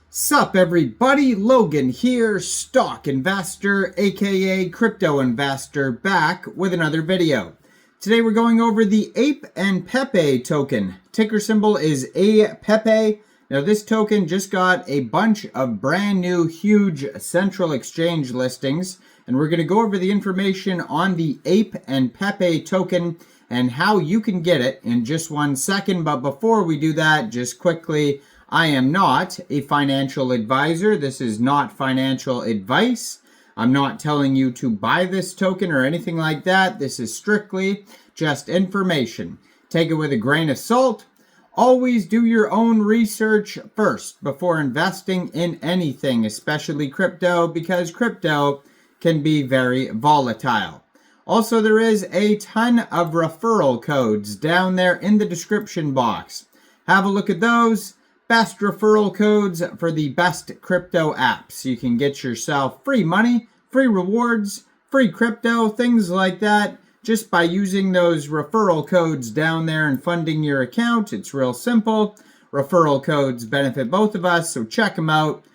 Sup everybody, Logan here, stock investor aka crypto investor, back with another video. Today we're going over the Ape and Pepe token. Ticker symbol is Apepe. Now this token just got a bunch of brand new huge central exchange listings, and we're going to go over the information on the Ape and Pepe token and how you can get it in just 1 second. But before we do that, just quickly, I am not a financial advisor. This is not financial advice. I'm not telling you to buy this token or anything like that. This is strictly just information. Take it with a grain of salt. Always do your own research first before investing in anything, especially crypto, because crypto can be very volatile. Also, there is a ton of referral codes down there in the description box. Have a look at those. Best referral codes for the best crypto apps. You can get yourself free money, free rewards, free crypto, things like that, just by using those referral codes down there and funding your account. It's real simple. Referral codes benefit both of us, so check them out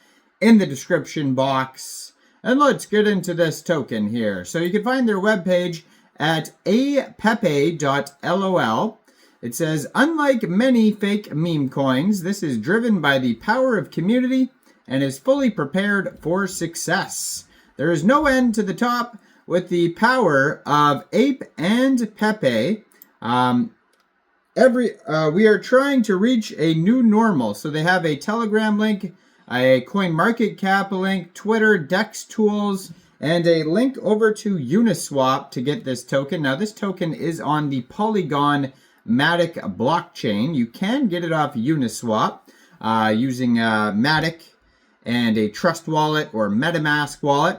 in the description box. And let's get into this token here. So you can find their webpage at apepe.lol. It says, unlike many fake meme coins, this is driven by the power of community and is fully prepared for success. There is no end to the top with the power of Ape and Pepe. We are trying to reach a new normal. So they have a Telegram link, a CoinMarketCap link, Twitter, DEX tools, and a link over to Uniswap to get this token. Now this token is on the Polygon Matic blockchain. You can get it off Uniswap using Matic and a Trust wallet or MetaMask wallet.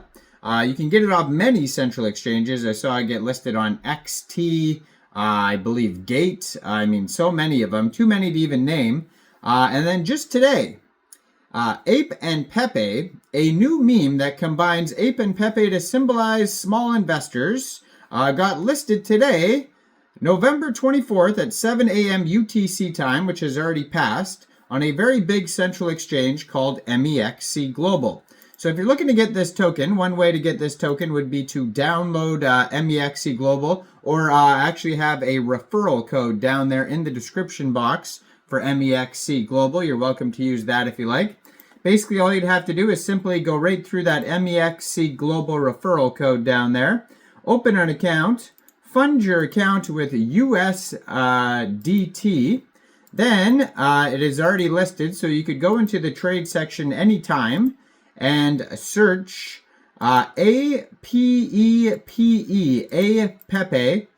You can get it off many central exchanges. I saw it get listed on XT, I believe Gate. I mean, so many of them, too many to even name. And then just today, Ape and Pepe, a new meme that combines Ape and Pepe to symbolize small investors, got listed today, November 24th at 7 a.m. UTC time, which has already passed, on a very big central exchange called Mexc Global. So if you're looking to get this token, one way to get this token would be to download Mexc Global, or actually have a referral code down there in the description box for Mexc Global. You're welcome to use that if you like. Basically, all you'd have to do is simply go right through that Mexc Global referral code down there, open an account, fund your account with USDT. Then it is already listed, so you could go into the trade section anytime and search Apepe,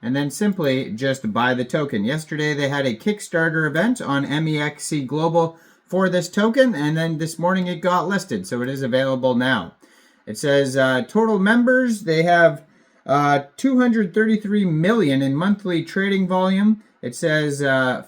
and then simply just buy the token. Yesterday they had a Kickstarter event on Mexc Global for this token, and then this morning it got listed, so it is available now. It says total members, they have 233 million in monthly trading volume. It says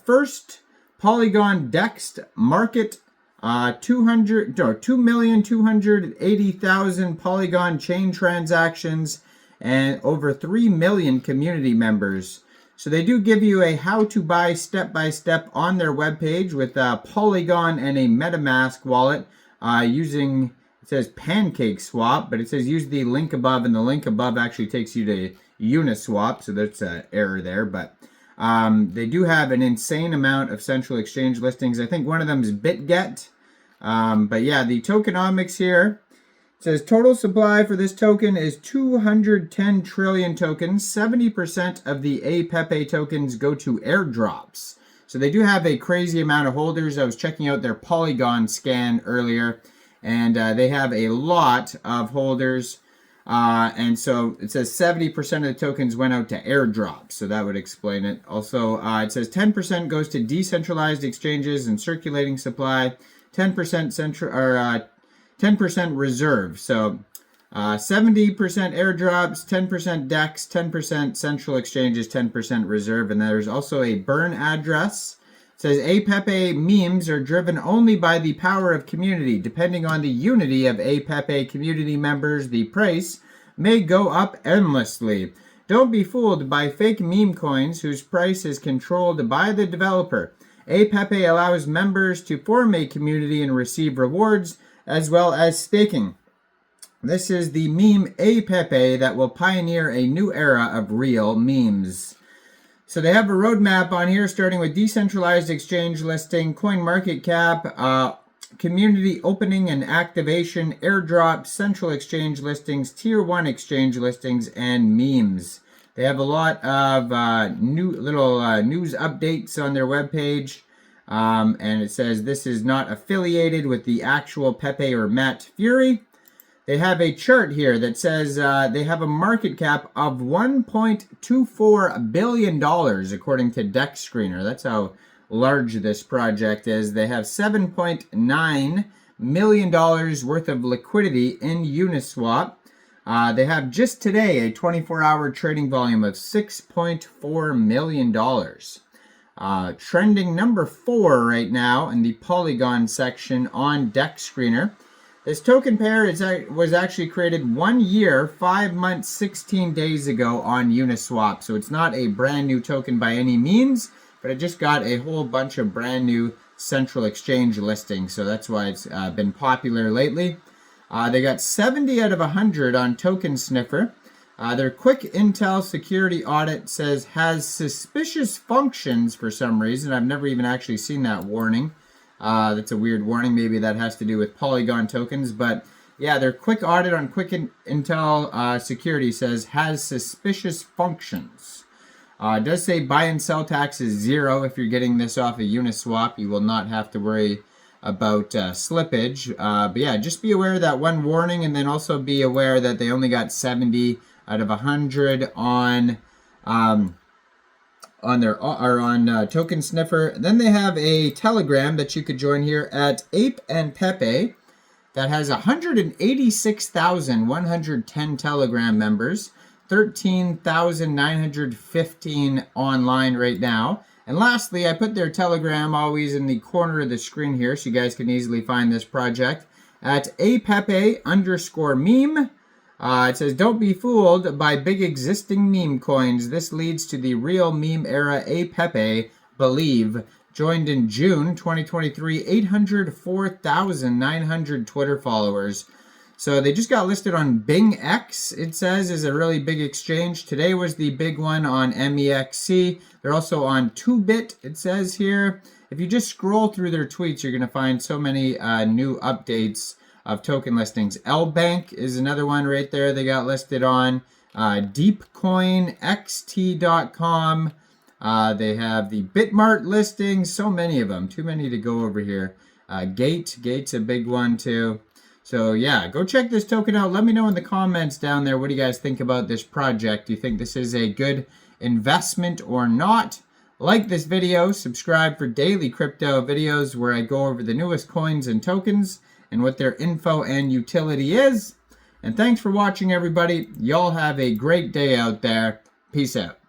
first Polygon DEX market 2,280,000 Polygon chain transactions and over 3 million community members. So they do give you a how to buy step-by-step on their webpage with Polygon and a MetaMask wallet using, it says Pancake Swap, but it says use the link above, and the link above actually takes you to Uniswap, so that's an error there. But they do have an insane amount of central exchange listings. I think one of them is BitGet. But yeah, the tokenomics here, it says total supply for this token is 210 trillion tokens. 70% of the Apepe tokens go to airdrops. So they do have a crazy amount of holders. I was checking out their Polygon scan earlier, and they have a lot of holders. And so it says 70% of the tokens went out to airdrops, so that would explain it. Also, it says 10% goes to decentralized exchanges and circulating supply, 10% central or 10% reserve. So 70% airdrops, 10% DEX, 10% central exchanges, 10% reserve, and there's also a burn address. It says Apepe memes are driven only by the power of community. Depending on the unity of Apepe community members, the price may go up endlessly. Don't be fooled by fake meme coins whose price is controlled by the developer. Apepe allows members to form a community and receive rewards, as well as staking. This is the meme Apepe that will pioneer a new era of real memes. So they have a roadmap on here, starting with decentralized exchange listing, coin market cap, community opening and activation, airdrop, central exchange listings, tier 1 exchange listings, and memes. They have a lot of new little news updates on their webpage. And it says this is not affiliated with the actual Pepe or Matt Fury. They have a chart here that says they have a market cap of $1.24 billion, according to Deck Screener. That's how large this project is. They have $7.9 million worth of liquidity in Uniswap. They have just today a 24-hour trading volume of $6.4 million. Trending number 4 right now in the Polygon section on Deck Screener. This token pair was actually created 1 year, 5 months, 16 days ago on Uniswap. So it's not a brand new token by any means, but it just got a whole bunch of brand new central exchange listings. So that's why it's been popular lately. They got 70 out of 100 on Token Sniffer. Their quick intel security audit says has suspicious functions for some reason. I've never even actually seen that warning. That's a weird warning. Maybe that has to do with Polygon tokens. But yeah, their quick audit on quick intel security says has suspicious functions. It does say buy and sell tax is 0 if you're getting this off of Uniswap. You will not have to worry about slippage. But yeah, just be aware of that one warning, and then also be aware that they only got 70 out of 100 on Token Sniffer. Then they have a Telegram that you could join here at Ape and Pepe that has 186,110 Telegram members, 13,915 online right now. And lastly, I put their Telegram always in the corner of the screen here so you guys can easily find this project at Apepe_meme. It says, don't be fooled by big existing meme coins. This leads to the real meme era. Apepe, believe, joined in June 2023, 804,900 Twitter followers. So they just got listed on Mexc, it says, is a really big exchange. Today was the big one on Mexc. They're also on 2bit, it says here. If you just scroll through their tweets, you're going to find so many new updates of token listings. LBANK is another one right there they got listed on. DeepCoinXT.com. They have the Bitmart listings, so many of them. Too many to go over here. Gate's a big one too. So yeah, go check this token out. Let me know in the comments down there, what do you guys think about this project? Do you think this is a good investment or not? Like this video, subscribe for daily crypto videos where I go over the newest coins and tokens and what their info and utility is. And thanks for watching, everybody. Y'all have a great day out there. Peace out.